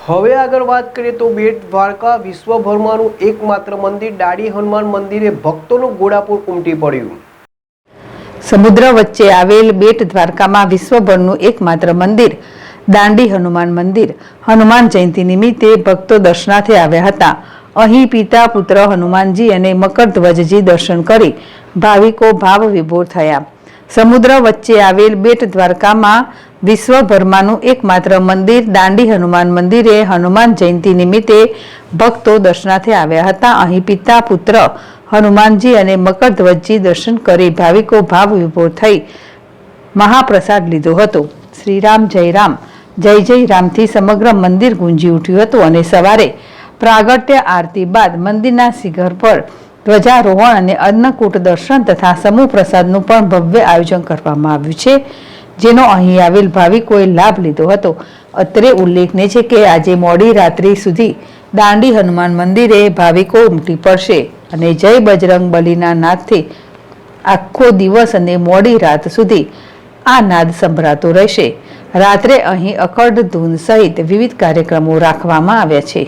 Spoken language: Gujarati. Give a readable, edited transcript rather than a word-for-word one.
હવે આગળ વાત કરીએ તો બેટ દ્વારકા વિશ્વભરમાંનું એકમાત્ર મંદિર દાંડી હનુમાન મંદિરે ભક્તોનું ઘોડાપૂર ઉમટી પડ્યું। સમુદ્ર વચ્ચે આવેલ બેટ દ્વારકામાં વિશ્વભરનું એકમાત્ર મંદિર દાંડી હનુમાન મંદિર હનુમાન જયંતિ નિમિત્તે ભક્તો દર્શનાર્થે આવ્યા હતા। અહીં પિતા પુત્ર હનુમાનજી અને મકરધ્વજજી દર્શન કરી ભાવિકો ભાવ વિભોર થયા। સમુદ્ર વચ્ચે આવેલ બેટ દ્વારકામાં વિશ્વભરમાંનું એકમાત્ર મંદિર દાંડી હનુમાન મંદિરે હનુમાન જયંતિ નિમિત્તે ભક્તો દર્શનાર્થે આવ્યા હતા। અહીં પિતા પુત્ર હનુમાનજી અને મકરધ્વજજી દર્શન કરી ભાવિકો ભાવ વિભોર થઈ મહાપ્રસાદ લીધો હતો। શ્રી રામ જય જય રામથી સમગ્ર મંદિર ગુંજી ઉઠ્યું હતું અને સવારે પ્રાગટ્ય આરતી બાદ મંદિરના શિખર પર ધ્વજારોહણ અને અન્નકૂટ દર્શન તથા સમૂહ પ્રસાદનું પણ ભવ્ય આયોજન કરવામાં આવ્યું છે, જેનો અહીં આવેલ ભાવિકોએ લાભ લીધો હતો। અત્રે ઉલ્લેખનીય છે કે આજે મોડી રાત્રિ સુધી દાંડી હનુમાન મંદિરે ભાવિકો ઉમટી પડશે અને જય બજરંગ બલીના નાદથી આખો દિવસ અને મોડી રાત સુધી આ નાદ સંભળાતો રહેશે। રાત્રે અહીં અખંડ ધૂન સહિત વિવિધ કાર્યક્રમો રાખવામાં આવ્યા છે।